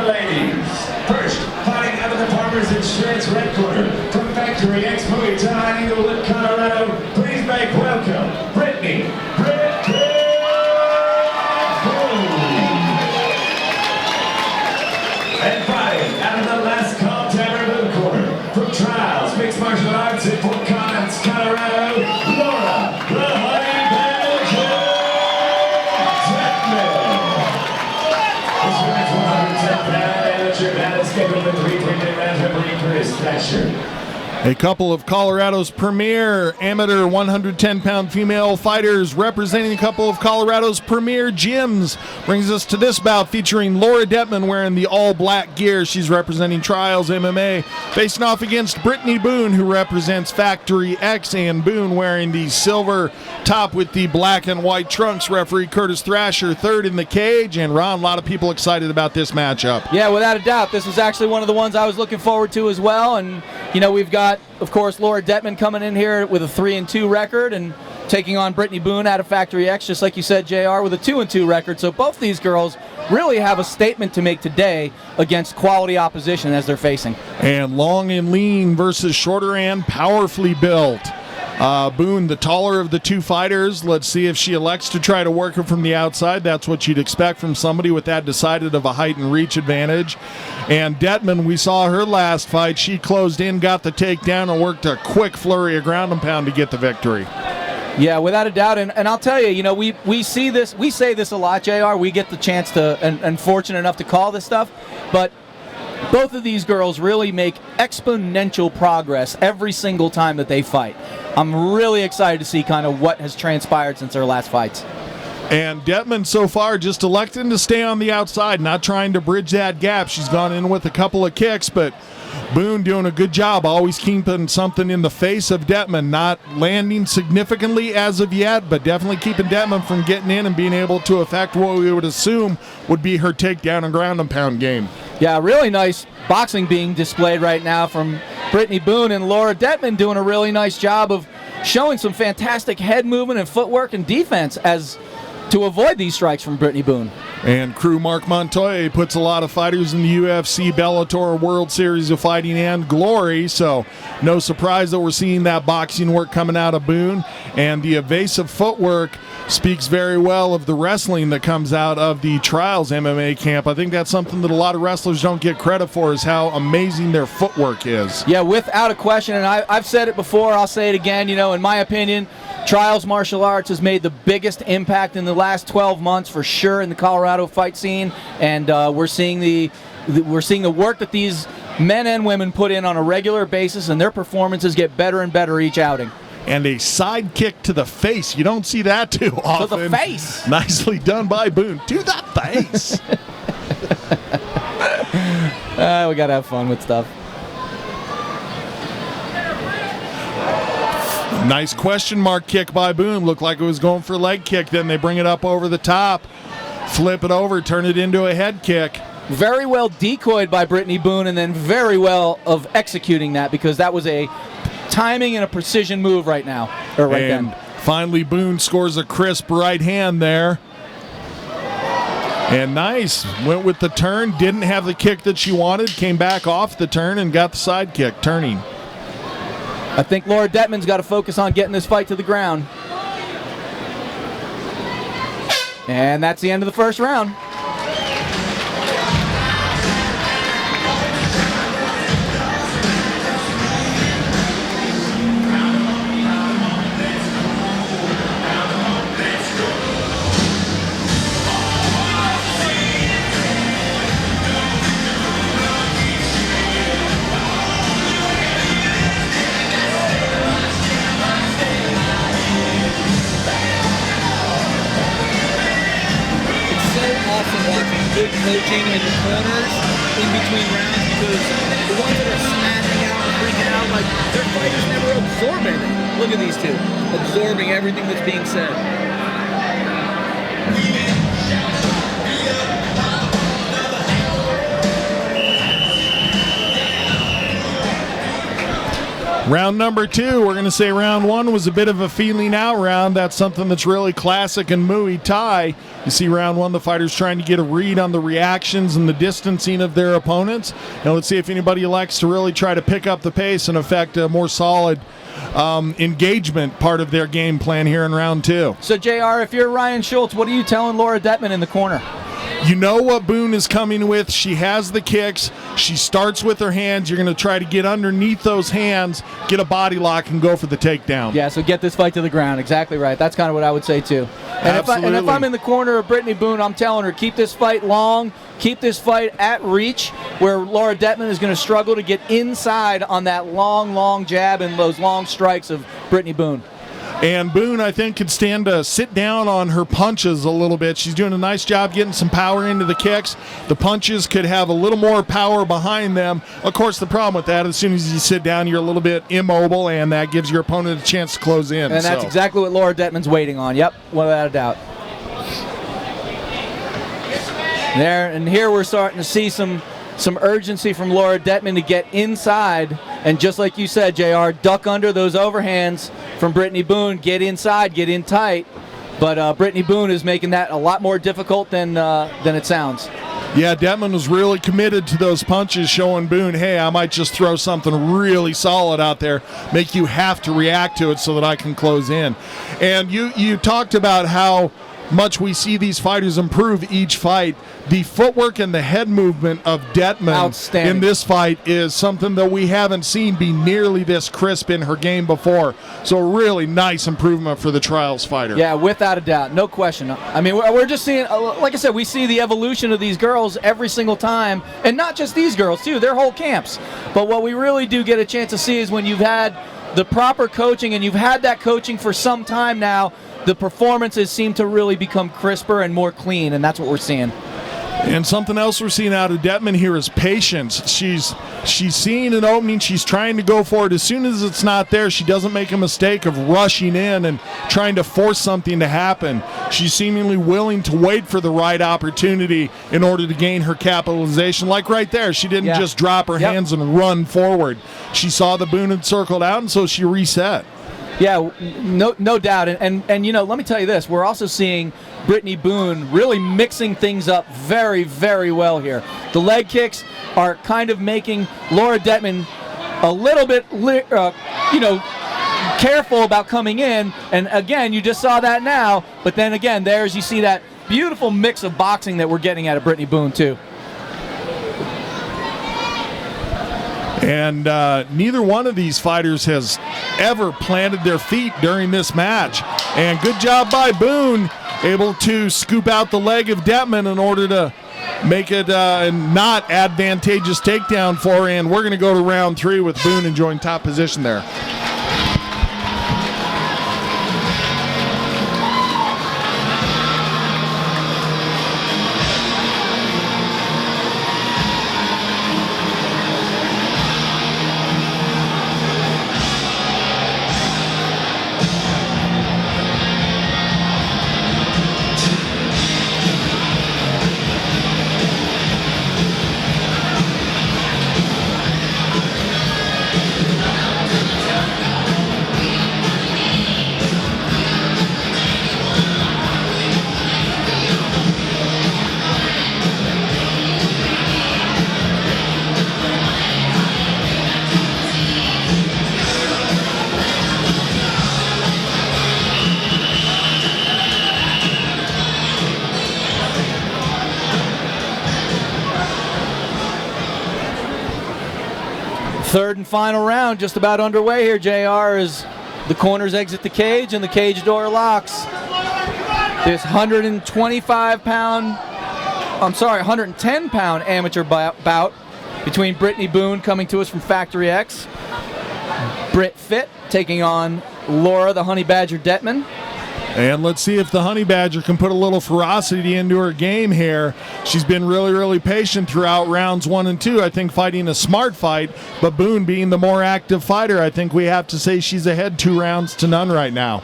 ladies. First, fighting out of the Farmers Insurance Red Corner from Factory X Muay Thai in Englewood, Colorado. Please make welcome Brittany Boone. And fighting out of the last call Boone Corner from Trials Mixed Martial Arts in Fort Collins, Colorado. Laura, the Honey Badger Dettman. This women's 110-pound amateur battle scheduled for 3-3 rounds referee Chris Thatcher. A couple of Colorado's premier amateur 110-pound female fighters representing a couple of Colorado's premier gyms brings us to this bout featuring Laura Dettman wearing the all-black gear. She's representing Trials MMA, facing off against Brittany Boone, who represents Factory X, and Boone wearing the silver top with the black and white trunks. Referee Curtis Thrasher third in the cage, and Ron, a lot of people excited about this matchup. Yeah, without a doubt. This was actually one of the ones I was looking forward to as well, and you know, we've got, of course, Laura Dettman coming in here with a 3-2 record and taking on Brittany Boone out of Factory X, just like you said, JR, with a 2-2 record. So both these girls really have a statement to make today against quality opposition as they're facing. And long and lean versus shorter and powerfully built. Boone, the taller of the two fighters. Let's see if she elects to try to work her from the outside. That's what you'd expect from somebody with that decided of a height and reach advantage. And Dettman, we saw her last fight. She closed in, got the takedown, and worked a quick flurry of ground and pound to get the victory. Yeah, without a doubt. And I'll tell you, you know, we see this, we say this a lot, JR. We get the chance to, and fortunate enough to call this stuff. But both of these girls really make exponential progress every single time that they fight. I'm really excited to see kind of what has transpired since their last fights. And Dettman so far just electing to stay on the outside, not trying to bridge that gap. She's gone in with a couple of kicks, but Boone doing a good job, always keeping something in the face of Dettman, not landing significantly as of yet, but definitely keeping Dettman from getting in and being able to affect what we would assume would be her takedown and ground and pound game. Yeah, really nice boxing being displayed right now from Brittany Boone, and Laura Dettman doing a really nice job of showing some fantastic head movement and footwork and defense as to avoid these strikes from Brittany Boone. And crew Mark Montoya puts a lot of fighters in the UFC, Bellator, World Series of Fighting, and Glory, so no surprise that we're seeing that boxing work coming out of Boone. And the evasive footwork speaks very well of the wrestling that comes out of the Trials MMA camp. I think that's something that a lot of wrestlers don't get credit for, is how amazing their footwork is. Yeah, without a question, and I've said it before, I'll say it again, you know, in my opinion, Trials Martial Arts has made the biggest impact in the last 12 months for sure in the Colorado fight scene, and we're seeing the work that these men and women put in on a regular basis, and their performances get better and better each outing. And a side kick to the face. You don't see that too often. To the face. Nicely done by Boone. To the face. We got to have fun with stuff. Nice question mark kick by Boone. Looked like it was going for a leg kick. Then they bring it up over the top. Flip it over, turn it into a head kick. Very well decoyed by Brittany Boone, and then very well of executing that, because that was a timing and a precision move right now. Or right and then. Finally, Boone scores a crisp right hand there. And nice. Went with the turn. Didn't have the kick that she wanted. Came back off the turn and got the side kick, turning. I think Laura Dettman's got to focus on getting this fight to the ground. And that's the end of the first round. Good coaching in the corners in between rounds, because the ones that are smashing out and freaking out, like, their fighters never absorb anything. Look at these two, absorbing everything that's being said. Round number 2, we're going to say round 1 was a bit of a feeling out round. That's something that's really classic in Muay Thai. You see round 1, the fighters trying to get a read on the reactions and the distancing of their opponents. Now let's see if anybody elects to really try to pick up the pace and affect a more solid engagement part of their game plan here in round 2. So, JR, if you're Ryan Schultz, what are you telling Laura Dettman in the corner? You know what Boone is coming with. She has the kicks. She starts with her hands. You're going to try to get underneath those hands, get a body lock, and go for the takedown. Yeah, so get this fight to the ground. Exactly right. That's kind of what I would say, too. And if I'm in the corner of Brittany Boone, I'm telling her, keep this fight long, keep this fight at reach, where Laura Dettman is going to struggle to get inside on that long jab and those long strikes of Brittany Boone. And Boone, I think, could stand to sit down on her punches a little bit. She's doing a nice job getting some power into the kicks. The punches could have a little more power behind them. Of course, the problem with that, as soon as you sit down, you're a little bit immobile, and that gives your opponent a chance to close in. And that's exactly what Laura Dettman's waiting on. Yep, without a doubt. Here we're starting to see some urgency from Laura Dettman to get inside, and just like you said, JR, duck under those overhands from Brittany Boone, get inside, get in tight. But Brittany Boone is making that a lot more difficult than it sounds. Yeah, Dettman was really committed to those punches, showing Boone, hey, I might just throw something really solid out there, make you have to react to it so that I can close in. And you talked about how much we see these fighters improve each fight. The footwork and the head movement of Dettman in this fight is something that we haven't seen be nearly this crisp in her game before. So a really nice improvement for the trials fighter. Yeah, without a doubt. No question. I mean, we're just seeing, like I said, we see the evolution of these girls every single time. And not just these girls, too. Their whole camps. But what we really do get a chance to see is when you've had the proper coaching, and you've had that coaching for some time now, the performances seem to really become crisper and more clean, and that's what we're seeing. And something else we're seeing out of Dettman here is patience. She's seeing an opening. She's trying to go for it. As soon as it's not there, she doesn't make a mistake of rushing in and trying to force something to happen. She's seemingly willing to wait for the right opportunity in order to gain her capitalization. Like right there, she didn't just drop her hands and run forward. She saw the Boone had circled out, and so she reset. Yeah, no doubt. And you know, let me tell you this. We're also seeing Brittany Boone really mixing things up very, very well here. The leg kicks are kind of making Laura Dettman a little bit, careful about coming in. And again, you just saw that now. But then again, you see that beautiful mix of boxing that we're getting out of Brittany Boone, too. And neither one of these fighters has ever planted their feet during this match. And good job by Boone, able to scoop out the leg of Dettman in order to make it a not advantageous takedown for her. And we're going to go to round 3 with Boone enjoying top position there. Third and final round just about underway here, JR, as the corners exit the cage and the cage door locks. This 110-pound amateur bout between Brittany Boone, coming to us from Factory X, Britt Fit taking on Laura the Honey Badger Dettman. And let's see if the Honey Badger can put a little ferocity into her game here. She's been really, really patient throughout rounds 1 and 2. I think fighting a smart fight, but Boone being the more active fighter, I think we have to say she's ahead 2 rounds to none right now.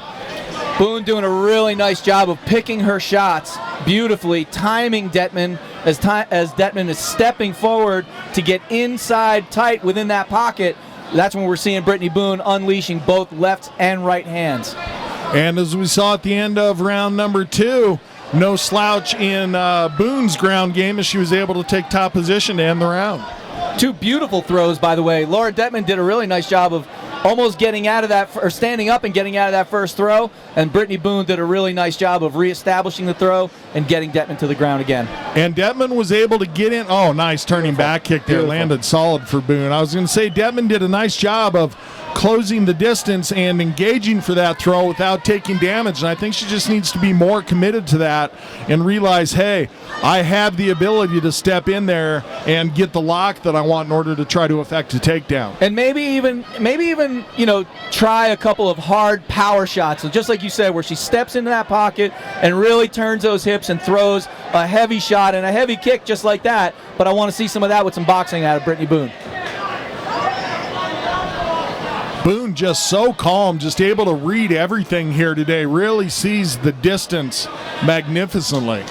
Boone doing a really nice job of picking her shots beautifully, timing Dettman as Dettman is stepping forward to get inside tight within that pocket. that's when we're seeing Brittany Boone unleashing both left and right hands. And as we saw at the end of round number 2, no slouch in Boone's ground game as she was able to take top position to end the round. 2 beautiful throws, by the way. Laura Dettman did a really nice job of almost getting out of that, or standing up and getting out of that first throw, and Brittany Boone did a really nice job of reestablishing the throw and getting Dettman to the ground again. And Dettman was able to get in. Oh, nice turning back kick there. Beautiful. Landed solid for Boone. I was going to say Dettman did a nice job of closing the distance and engaging for that throw without taking damage. And I think she just needs to be more committed to that and realize, hey, I have the ability to step in there and get the lock that I want in order to try to effect a takedown. And maybe even try a couple of hard power shots. So just like you said, where she steps into that pocket and really turns those hips and throws a heavy shot and a heavy kick just like that. But I want to see some of that with some boxing out of Brittany Boone. Boone just so calm, just able to read everything here today. Really sees the distance magnificently.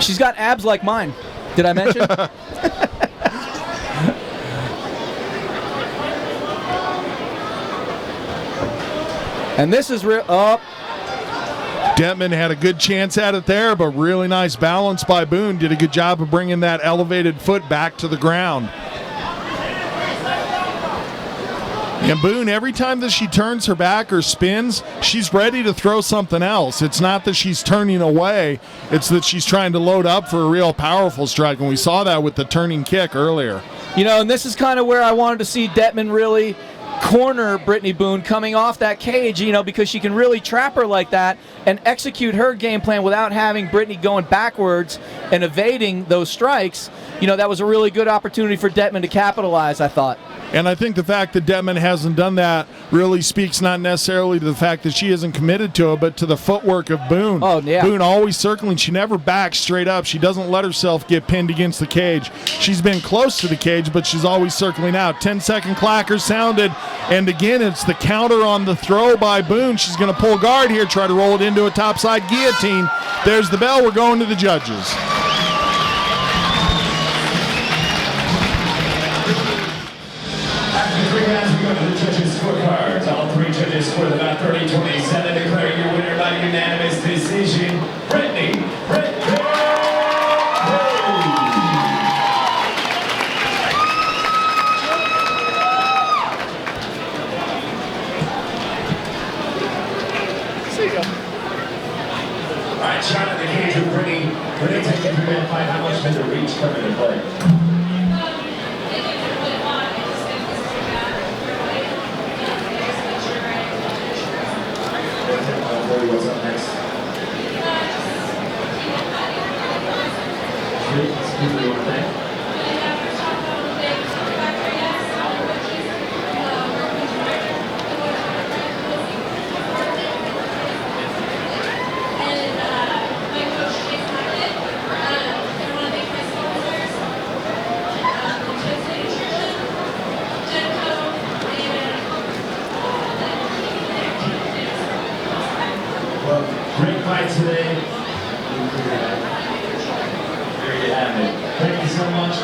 She's got abs like mine. Did I mention? And this is real. Oh. Dettman had a good chance at it there, but really nice balance by Boone. Did a good job of bringing that elevated foot back to the ground. And Boone, every time that she turns her back or spins, she's ready to throw something else. It's not that she's turning away, it's that she's trying to load up for a real powerful strike, and we saw that with the turning kick earlier. And this is kind of where I wanted to see Dettman really corner Brittany Boone coming off that cage, because she can really trap her like that and execute her game plan without having Brittany going backwards and evading those strikes. That was a really good opportunity for Dettman to capitalize, I thought. And I think the fact that Dettman hasn't done that really speaks not necessarily to the fact that she isn't committed to it, but to the footwork of Boone. Oh, yeah. Boone always circling. She never backs straight up. She doesn't let herself get pinned against the cage. She's been close to the cage, but she's always circling out. 10-second clacker sounded, and again, it's the counter on the throw by Boone. She's going to pull guard here, try to roll it into a topside guillotine. There's the bell. We're going to the judges. We go to the judges' scorecards. All 3 judges scored about 30-27, declaring your winner by unanimous decision, Brittany Boone. All right, shot at the cage with Brittany. Brittany, take it from that fight. How much did the reach come into play? What's up next? Great fight today. There you have it. Thank you so much.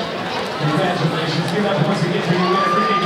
Congratulations. Give up once again for your winner.